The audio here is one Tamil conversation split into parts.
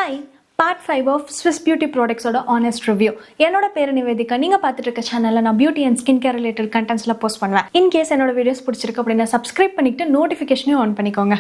Hi, part 5 of Swiss beauty ப்ராடக்ட்ஸோட ஆனஸ்ட் ரிவ்யூ. என்னோட பேர் நிவேதிகா. நீங்கள் பார்த்துட்டு இருக்க சேனலில் நான் beauty and skin care related கண்டென்ட்ஸில் போஸ்ட் பண்ணுவேன். இன்கேஸ் என்னோட வீடியோஸ் பிடிச்சிருக்கு அப்படின்னா சப்ஸ்கிரைப் பண்ணிட்டு நோட்டிஃபிகேஷனையும் ஆன் பண்ணிக்கோங்க.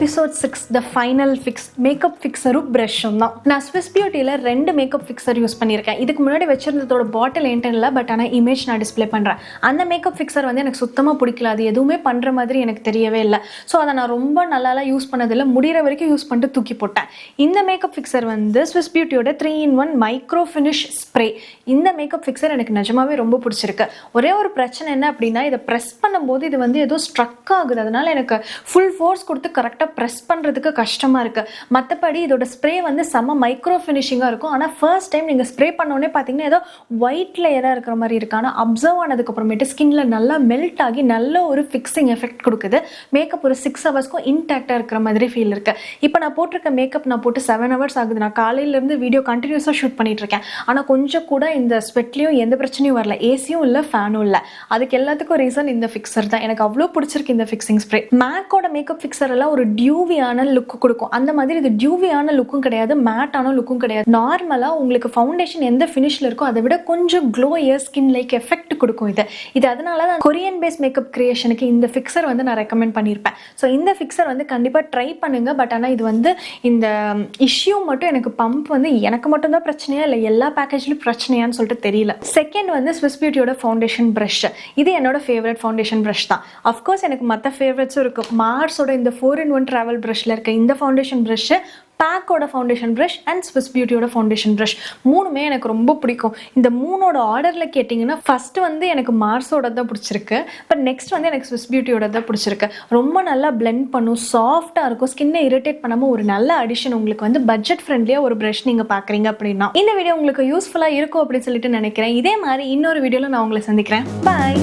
Episode 6 the final fix makeup ஃபிக்ஸரும் ப்ரஷ்ஷும் தான். நான் ஸ்விஸ் பியூட்டியில் 2 மேக்கப் ஃபிக்ஸர் யூஸ் பண்ணியிருக்கேன். இதுக்கு முன்னாடி வச்சிருந்ததோட பாட்டில் என்கிட்ட இல்லை, பட் ஆனால் இமேஜ் நான் டிஸ்பிளே பண்ணுறேன். அந்த மேக்கப் ஃபிக்ஸர் வந்து எனக்கு சுத்தமாக பிடிக்கல. அது எதுவுமே பண்ணுற மாதிரி எனக்கு தெரியவே இல்லை. ஸோ அதை நான் ரொம்ப நல்லாலாம் யூஸ் பண்ணதில்லை. முடிகிற வரைக்கும் யூஸ் பண்ணிட்டு தூக்கி போட்டேன். இந்த மேக்கப் ஃபிக்ஸர் வந்து ஸ்விஸ் பியூட்டியோட 3-in-1 மைக்ரோ ஃபினிஷ் ஸ்ப்ரே. இந்த மேக்கப் ஃபிக்ஸர் எனக்கு நிஜமாவே ரொம்ப பிடிச்சிருக்கு. ஒரே ஒரு பிரச்சனை என்ன அப்படின்னா, இதை ப்ரெஸ் பண்ணும்போது இது வந்து ஏதோ ஸ்ட்ரக் ஆகுது. அதனால எனக்கு ஃபுல் ஃபோர்ஸ் கொடுத்து கரெக்டாக ப்ரெஸ் பண்ணுறதுக்கு கஷ்டமாக இருக்குது. மற்றபடி இதோட ஸ்ப்ரே வந்து செம்ம மைக்ரோ ஃபினிஷிங்காக இருக்கும். ஆனால் ஃபர்ஸ்ட் டைம் நீங்கள் ஸ்ப்ரே பண்ணோடனே பார்த்தீங்கன்னா ஏதோ ஒயிட் லேயராக இருக்கிற மாதிரி இருக்குது. ஆனால் அப்சர்வ் ஆனதுக்கப்புறமேட்டு ஸ்கின்ல நல்லா மெல்ட் ஆகி நல்ல ஒரு ஃபிக்ஸிங் எஃபெக்ட் கொடுக்குது. மேக்கப் ஒரு 6 ஹவர்ஸ்க்கும் இன்டாக்டாக இருக்கிற மாதிரி ஃபீல் இருக்குது. இப்போ நான் போட்டிருக்க மேக்கப் நான் போட்டு 7 ஹவர்ஸ் ஆகுது. நான் காலையிலேருந்து வீடியோ கண்டினியூஸாக ஷூட் பண்ணிட்டு இருக்கேன். ஆனால் கொஞ்சம் கூட இந்த ஸ்வெட்லேயும் எந்த பிரச்சனையும் வரல. ஏசியும் இல்லை, ஃபேனும் இல்லை. அதுக்கு எல்லாத்துக்கும் ரீசன் இந்த ஃபிக்ஸர் தான். எனக்கு அவ்வளோ பிடிச்சிருக்கு இந்த ஃபிக்ஸிங் ஸ்ப்ரே. மேக்கோட மேக்கப் ஃபிக்ஸர் எல்லாம் ஒரு டியூவியான லுக் கொடுக்கும். அந்த மாதிரி இது டியூவியான லுக்கும் கிடையாது, மேட்டான லுக்கும் கிடையாது. நார்மலாக உங்களுக்கு ஃபவுண்டேஷன் எந்த ஃபினிஷில் இருக்கோ அதை விட கொஞ்சம் க்ளோயர் ஸ்கின் லைக் எஃபெக்ட் கொடுக்கும் இது அதனால தான் கொரியன் பேஸ் மேக்கப் கிரியேஷனுக்கு இந்த ஃபிக்ஸர் வந்து நான் ரெக்கமெண்ட் பண்ணியிருப்பேன். ஸோ இந்த ஃபிக்ஸர் வந்து கண்டிப்பாக ட்ரை பண்ணுங்க. பட் ஆனால் இது வந்து இந்த இஷ்யூ மட்டும் எனக்கு பம்ப் வந்து எனக்கு மட்டும்தான் பிரச்சனையா இல்லை எல்லா பேக்கேஜ்லையும் பிரச்சனையான்னு சொல்லிட்டு தெரியல. செகண்ட் வந்து ஸ்விஸ் பியூட்டியோட ஃபவுண்டேஷன் ப்ரஷ். இது என்னோட ஃபேவரட் ஃபவுண்டேஷன் ப்ரஷ் தான். அஃப்கோர்ஸ் எனக்கு மற்ற ஃபேவரட்ஸும் இருக்கும். மார்ஸோட இந்த 4-in-1 ட்ராவல் ப்ரஷ்ல இருக்க இந்த ஃபவுண்டேஷன் ப்ரஷ், பேக்கோட ஃபவுண்டேஷன் ப்ரஷ் அண்ட் ஸ்விஸ் பியூட்டியோட ஃபவுண்டேஷன் ப்ரஷ் மூணுமே எனக்கு ரொம்ப பிடிக்கும். இந்த மூணோட ஆர்டரில் கேட்டிங்கன்னா ஃபஸ்ட்டு வந்து எனக்கு மார்ஸோட தான் பிடிச்சிருக்கு. பட் நெக்ஸ்ட் வந்து எனக்கு ஸ்விஸ் பியூட்டியோட தான் பிடிச்சிருக்கு. ரொம்ப நல்லா பிளெண்ட் பண்ணும், சாஃப்டாக இருக்கும், ஸ்கின்னை இரிட்டேட் பண்ணாமல் ஒரு நல்ல அடிஷன். உங்களுக்கு வந்து பட்ஜெட் ஃப்ரெண்ட்லியாக ஒரு ப்ரஷ் நீங்கள் பார்க்குறீங்க அப்படின்னா இந்த வீடியோ உங்களுக்கு யூஸ்ஃபுல்லாக இருக்கும் அப்படின்னு சொல்லிட்டு நினைக்கிறேன். இதே மாதிரி இன்னொரு வீடியோவில் நான் உங்களை சந்திக்கிறேன். பாய்.